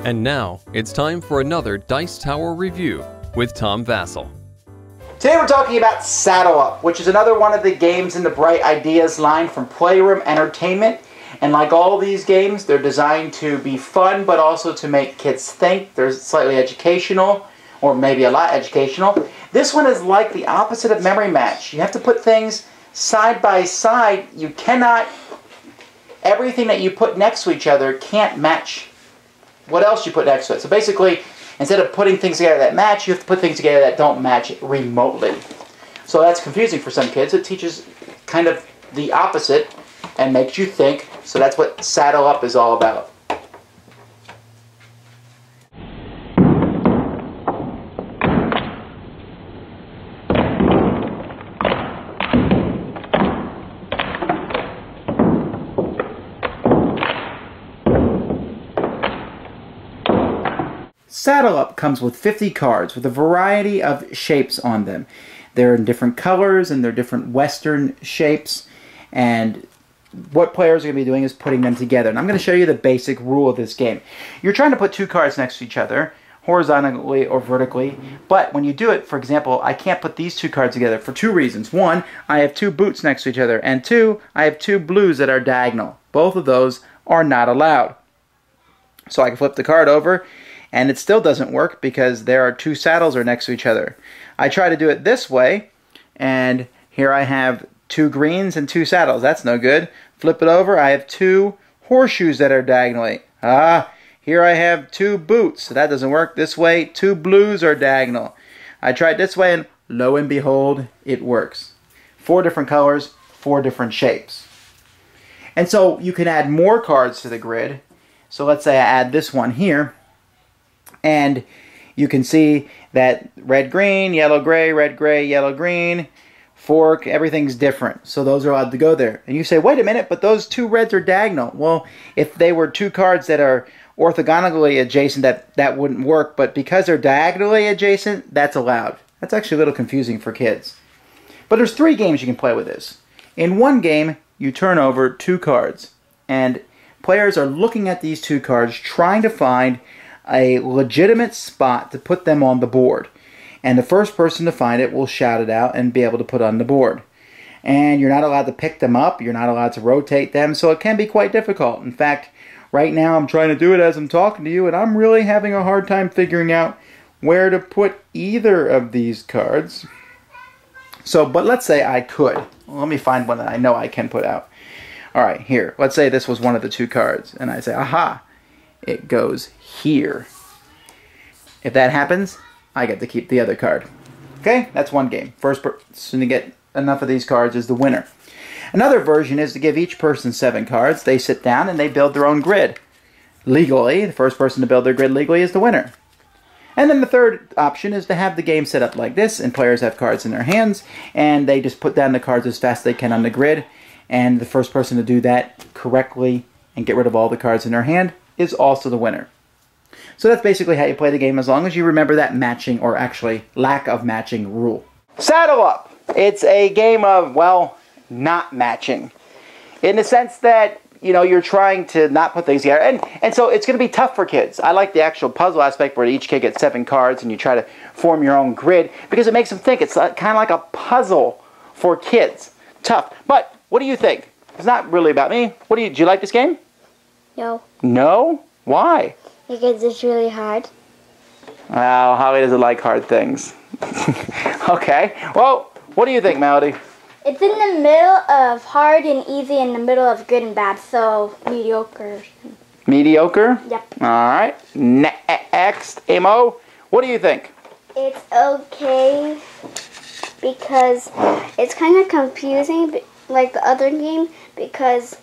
And now, it's time for another Dice Tower review with Tom Vasel. Today we're talking about Saddle Up, which is another one of the games in the Bright Ideas line from Playroom Entertainment. And like all these games, they're designed to be fun, but also to make kids think. They're slightly educational, or maybe a lot educational. This one is like the opposite of Memory Match. You have to put things side by side. You cannot, everything that you put next to each other can't match what else you put next to it. So basically, instead of putting things together that match, you have to put things together that don't match remotely. So that's confusing for some kids. It teaches kind of the opposite and makes you think. So that's what Saddle Up is all about. Saddle Up comes with 50 cards with a variety of shapes on them. They're in different colors and they're different Western shapes, and what players are going to be doing is putting them together. And I'm going to show you the basic rule of this game. You're trying to put two cards next to each other, horizontally or vertically, but when you do it, for example, I can't put these two cards together for two reasons. One, I have two boots next to each other, and two, I have two blues that are diagonal. Both of those are not allowed. So I can flip the card over, and it still doesn't work because there are two saddles are next to each other. I try to do it this way, and here I have two greens and two saddles. That's no good. Flip it over, I have two horseshoes that are diagonally. Here I have two boots, so that doesn't work. This way, two blues are diagonal. I tried this way, and lo and behold, it works. 4 different colors, 4 different shapes. And so you can add more cards to the grid. So let's say I add this one here, and you can see that red, green, yellow, gray, red, gray, yellow, green, fork, everything's different. So those are allowed to go there. And you say, wait a minute, but those two reds are diagonal. Well, if they were two cards that are orthogonally adjacent, that wouldn't work. But because they're diagonally adjacent, that's allowed. That's actually a little confusing for kids. But there's 3 games you can play with this. In one game, you turn over 2 cards. And players are looking at these 2 cards, trying to find a legitimate spot to put them on the board. And the first person to find it will shout it out and be able to put on the board. And you're not allowed to pick them up, you're not allowed to rotate them, so it can be quite difficult. In fact, right now I'm trying to do it as I'm talking to you, and I'm really having a hard time figuring out where to put either of these cards. So, but let's say I could. Well, let me find one that I know I can put out. Alright, here. Let's say this was one of the 2 cards, and I say, aha! It goes here. If that happens, I get to keep the other card. Okay, that's one game. First person to get enough of these cards is the winner. Another version is to give each person 7 cards. They sit down and they build their own grid. Legally, the first person to build their grid legally is the winner. And then the third option is to have the game set up like this, and players have cards in their hands, and they just put down the cards as fast as they can on the grid, and the first person to do that correctly and get rid of all the cards in their hand is also the winner. So that's basically how you play the game, as long as you remember that matching, or actually lack of matching, rule. Saddle Up! It's a game of, well, not matching. In the sense that, you know, you're trying to not put things together. And so it's going to be tough for kids. I like the actual puzzle aspect where each kid gets 7 cards and you try to form your own grid, because it makes them think. It's kind of like a puzzle for kids. Tough. But what do you think? It's not really about me. Do you like this game? No. No? Why? Because it's really hard. Well, Holly doesn't like hard things. Okay. Well, what do you think, Melody? It's in the middle of hard and easy, in the middle of good and bad, so mediocre. Mediocre? Yep. Alright. Next, Emo. What do you think? It's okay because it's kind of confusing, like the other game, because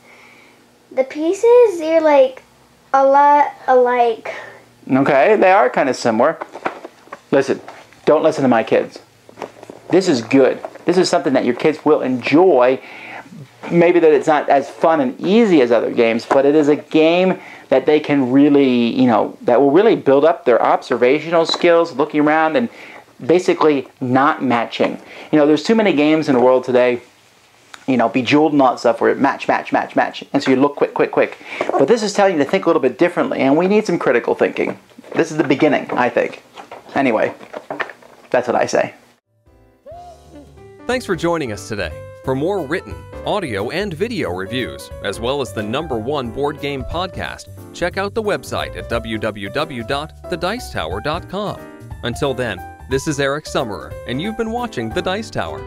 the pieces, they're like a lot alike. Okay, they are kind of similar. Listen, don't listen to my kids. This is good. This is something that your kids will enjoy. Maybe that it's not as fun and easy as other games, but it is a game that they can really, you know, that will really build up their observational skills, looking around and basically not matching. You know, there's too many games in the world today Bejeweled and all that stuff where it match. And so you look quick. But this is telling you to think a little bit differently, and we need some critical thinking. This is the beginning, I think. Anyway, that's what I say. Thanks for joining us today. For more written, audio, and video reviews, as well as the #1 board game podcast, check out the website at www.thedicetower.com. Until then, this is Eric Summerer, and you've been watching The Dice Tower.